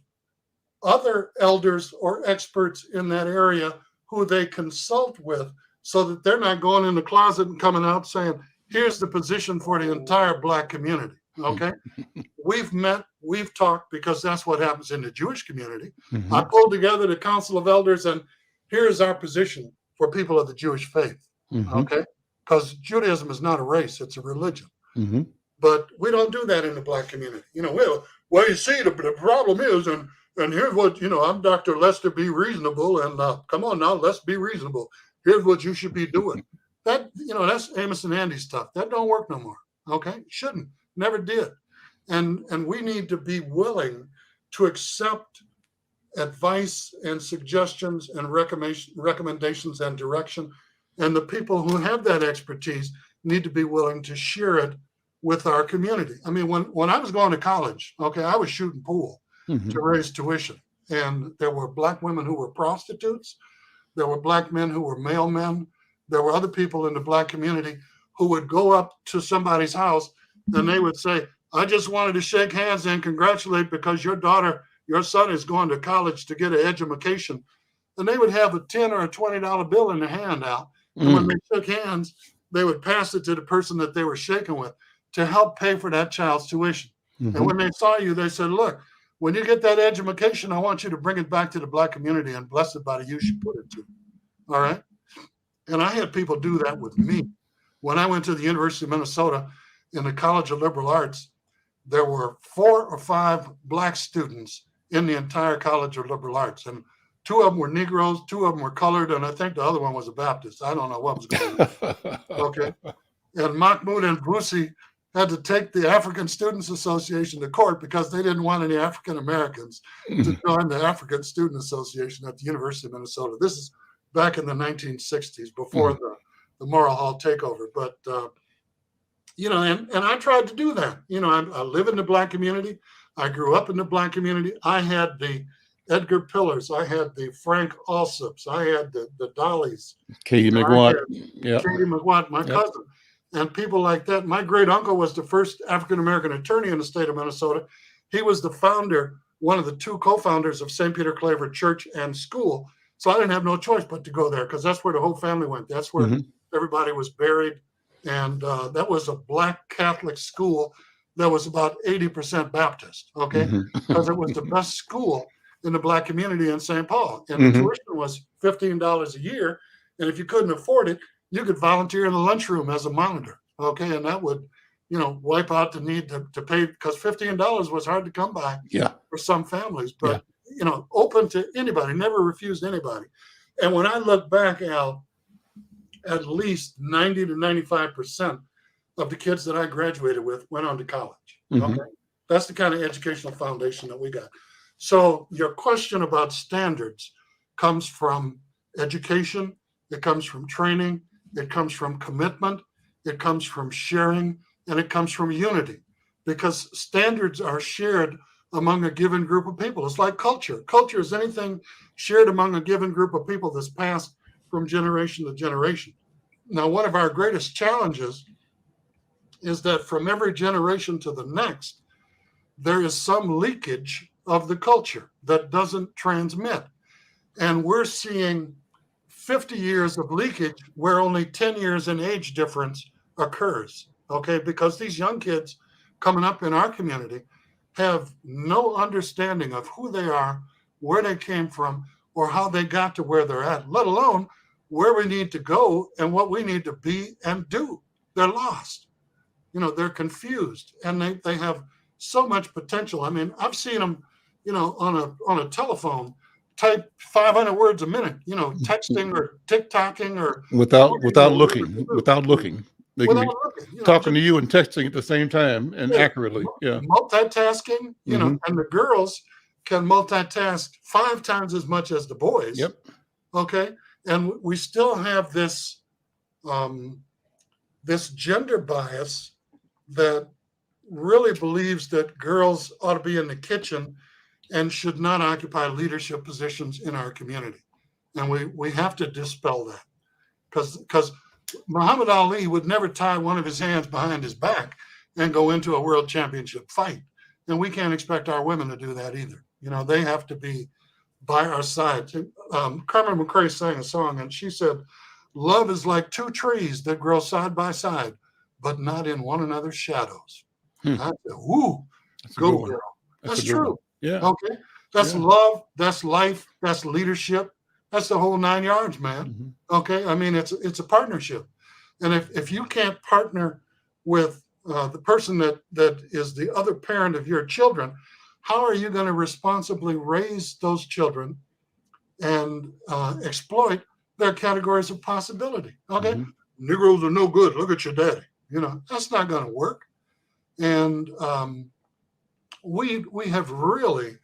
other elders or experts in that area who they consult with, so that they're not going in the closet and coming out saying, here's the position for the entire black community. Okay. We've met, we've talked, because that's what happens in the Jewish community. I pulled together the Council of Elders, and here's our position for people of the Jewish faith. Okay. Because Judaism is not a race, it's a religion. But we don't do that in the black community. Well, you see, the problem is, and here's what, I'm Dr. Lester B. Reasonable, and come on now, let's be reasonable. Here's what you should be doing. That, that's Amos and Andy stuff. That don't work no more. Okay. Shouldn't. Never did. And we need to be willing to accept advice and suggestions and recommendations and direction. And the people who have that expertise need to be willing to share it with our community. I mean, when I was going to college, okay, I was shooting pool to raise tuition. And there were black women who were prostitutes. There were black men who were mailmen. There were other people in the black community who would go up to somebody's house and they would say, I just wanted to shake hands and congratulate because your son is going to college to get an education. And they would have a $10 or a $20 bill in their hand out. And when they shook hands, they would pass it to the person that they were shaking with to help pay for that child's tuition. And when they saw you, they said, look, when you get that education, I want you to bring it back to the black community, and blessed by the use you put it to. All right. And I had people do that with me. When I went to the University of Minnesota in the College of Liberal Arts, there were 4 or 5 black students in the entire College of Liberal Arts. And 2 of them were Negroes, 2 of them were colored, and I think the other one was a Baptist. I don't know what was going on. Okay. And Mahmoud and Brusi had to take the African Students Association to court because they didn't want any African Americans to join the African Student Association at the University of Minnesota. This is back in the 1960s, before the Morrill Hall takeover. But, and I tried to do that. I live in the Black community. I grew up in the Black community. I had the Edgar Pillars. I had the Frank Alsups. I had the Dollies. Katie McWatt. Katie McWatt, my cousin. And people like that. My great uncle was the first African-American attorney in the state of Minnesota. He was the founder, one of the two co-founders of St. Peter Claver Church and School. So I didn't have no choice but to go there, because that's where the whole family went. That's where everybody was buried. And that was a Black Catholic school that was about 80% Baptist, okay? Because it was the best school in the Black community in St. Paul. And the tuition was $15 a year. And if you couldn't afford it, you could volunteer in the lunchroom as a monitor, okay? And that would, wipe out the need to pay, because $15 was hard to come by for some families. But, open to anybody, never refused anybody. And when I look back, Al, at least 90 to 95% of the kids that I graduated with went on to college, okay? That's the kind of educational foundation that we got. So your question about standards comes from education, it comes from training, it comes from commitment, it comes from sharing, and it comes from unity, because standards are shared among a given group of people. It's like culture. Culture is anything shared among a given group of people that's passed from generation to generation. Now, one of our greatest challenges is that from every generation to the next, there is some leakage of the culture that doesn't transmit. And we're seeing 50 years of leakage where only 10 years in age difference occurs, okay? Because these young kids coming up in our community have no understanding of who they are, where they came from, or how they got to where they're at, let alone where we need to go and what we need to be and do. They're lost. They're confused, and they have so much potential. I mean, I've seen them, on a telephone, type 500 words a minute, texting or TikToking or without looking. They can be talking to you and texting at the same time and accurately. Multitasking, and the girls can multitask 5 times as much as the boys. Yep. Okay. And we still have this this gender bias that really believes that girls ought to be in the kitchen and should not occupy leadership positions in our community. And we have to dispel that, because Muhammad Ali would never tie one of his hands behind his back and go into a world championship fight. And we can't expect our women to do that either. They have to be by our side. Carmen McRae sang a song, and she said, "Love is like 2 trees that grow side by side, but not in one another's shadows." I said, "Woo, go girl." That's true. Yeah. Okay. That's love. That's life. That's leadership. That's the whole 9 yards, man. Okay. I mean, it's a partnership. And if you can't partner with the person that is the other parent of your children, how are you going to responsibly raise those children and exploit their categories of possibility? Okay. Negroes are no good. Look at your daddy. That's not going to work. And we have really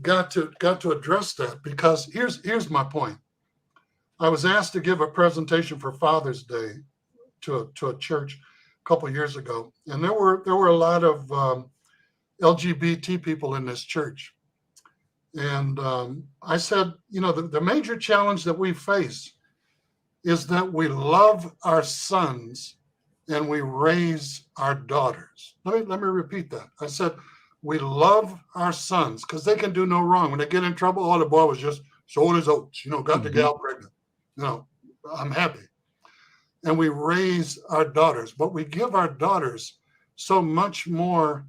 got to address that, because here's my point. I was asked to give a presentation for Father's Day to a church a couple of years ago, and there were a lot of LGBT people in this church. And I said, the major challenge that we face is that we love our sons and we raise our daughters. Let me repeat that. I said, we love our sons because they can do no wrong. When they get in trouble, all the boy was just sowing his oats, got the gal pregnant. I'm happy. And we raise our daughters, but we give our daughters so much more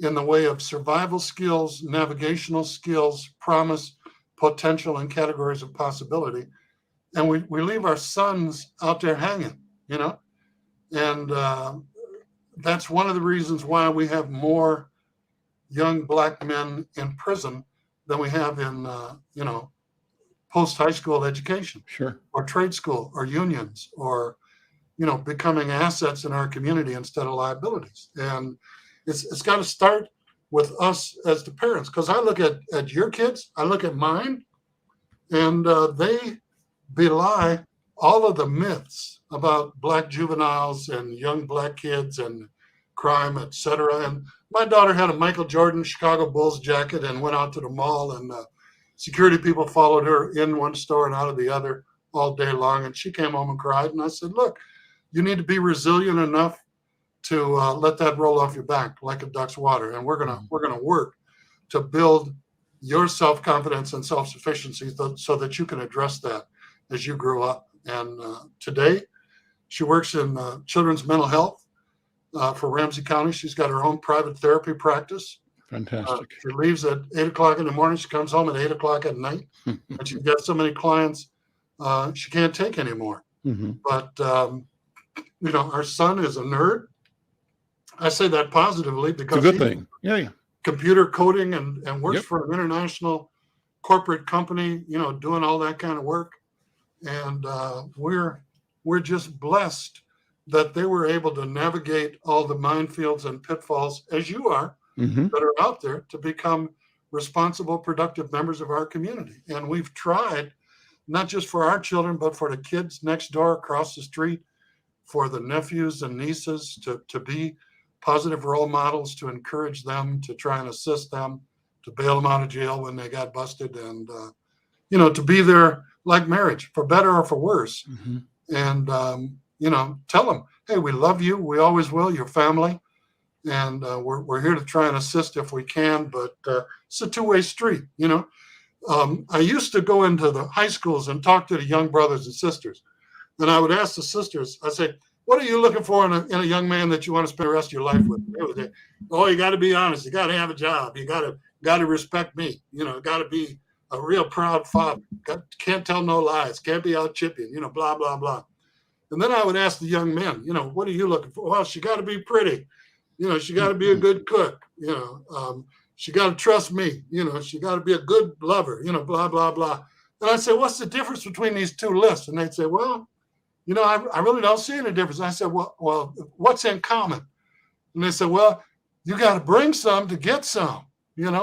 in the way of survival skills, navigational skills, promise, potential, and categories of possibility. And we leave our sons out there hanging, and that's one of the reasons why we have more young Black men in prison than we have in, post-high school education. Sure. Or trade school or unions or becoming assets in our community instead of liabilities. And it's got to start with us as the parents, because I look at your kids, I look at mine, and they belie all of the myths about Black juveniles and young Black kids and crime, etc. And my daughter had a Michael Jordan Chicago Bulls jacket and went out to the mall, and security people followed her in one store and out of the other all day long. And she came home and cried. And I said, look, you need to be resilient enough to let that roll off your back like a duck's water. And we're gonna work to build your self-confidence and self-sufficiency so that you can address that as you grow up. And today, she works in children's mental health for Ramsey County. She's got her own private therapy practice. Fantastic. She leaves at 8 o'clock in the morning. She comes home at 8 o'clock at night. And she's got so many clients she can't take anymore. Mm-hmm. But, our son is a nerd. I say that positively because it's a good thing. Yeah. Computer coding and works for an international corporate company, doing all that kind of work. And we're just blessed that they were able to navigate all the minefields and pitfalls, as you are, that are out there, to become responsible, productive members of our community. And we've tried, not just for our children, but for the kids next door, across the street, for the nephews and nieces, to be positive role models, to encourage them, to try and assist them, to bail them out of jail when they got busted, and to be there like marriage, for better or for worse. And tell them, hey, we love you, we always will, your family, and we're here to try and assist if we can, but it's a two-way street. I used to go into the high schools and talk to the young brothers and sisters, and I would ask the sisters, I say, what are you looking for in a young man that you want to spend the rest of your life with? Oh, you got to be honest. You got to have a job. You got to respect me. Got to be a real proud father. Can't tell no lies. Can't be out chipping. Blah blah blah. And then I would ask the young men, what are you looking for? Well, she got to be pretty. She got to be a good cook. She got to trust me. She got to be a good lover. Blah blah blah. And I say, what's the difference between these two lists? And they'd say, well, I really don't see any difference. I said, well, what's in common? And they said, well, you got to bring some to get some,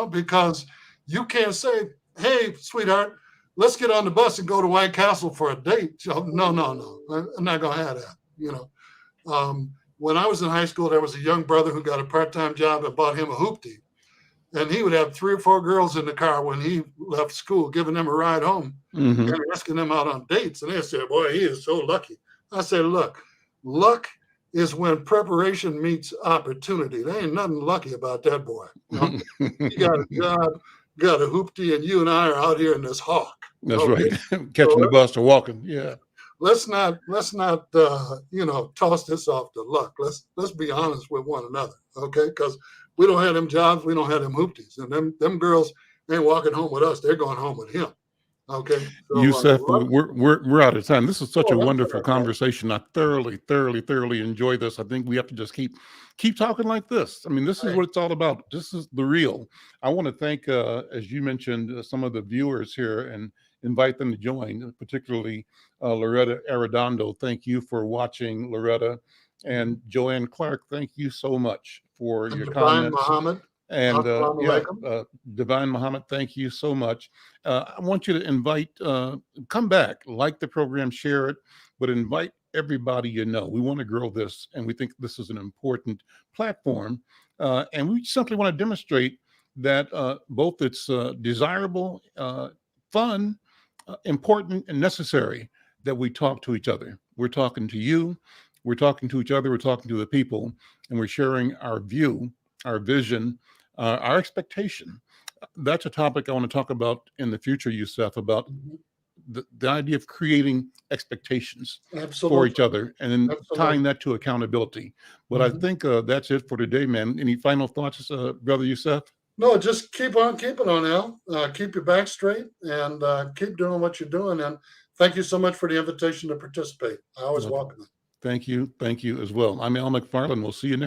because you can't say, hey, sweetheart, let's get on the bus and go to White Castle for a date. So, no, I'm not going to have that. When I was in high school, there was a young brother who got a part-time job and bought him a hoopty. And he would have 3 or 4 girls in the car when he left school, giving them a ride home and asking them out on dates. And they said, boy, he is so lucky. I said, look, luck is when preparation meets opportunity. There ain't nothing lucky about that boy. He got a job, got a hoopty, and you and I are out here in this hawk. That's right. Catching the bus or walking. Yeah. Let's not toss this off to luck. Let's be honest with one another. Okay. Because we don't have them jobs. We don't have them hoopties, and them girls ain't walking home with us. They're going home with him. Okay. So, Yusef, we're out of time. This is such a wonderful conversation. I thoroughly enjoy this. I think we have to just keep talking like this. I mean, this is what it's all about. This is the real. I want to thank, as you mentioned, some of the viewers here and invite them to join, particularly Loretta Arredondo. Thank you for watching, Loretta. And Joanne Clark, thank you so much for your comments. Muhammad. And Divine Muhammad, thank you so much. I want you to invite, come back, like the program, share it, but invite everybody you know. We want to grow this, and we think this is an important platform. And we simply want to demonstrate that both it's desirable, fun, important, and necessary that we talk to each other. We're talking to you, we're talking to each other, we're talking to the people, and we're sharing our view, our vision, our expectation. That's a topic I want to talk about in the future, Yusef, about the idea of creating expectations for each other and then tying that to accountability. But I think that's it for today, man. Any final thoughts, Brother Yusef? No, just keep on keeping on, Al. Keep your back straight and keep doing what you're doing. And thank you so much for the invitation to participate. I always welcome it. Thank you. Thank you as well. I'm Al McFarlane. We'll see you next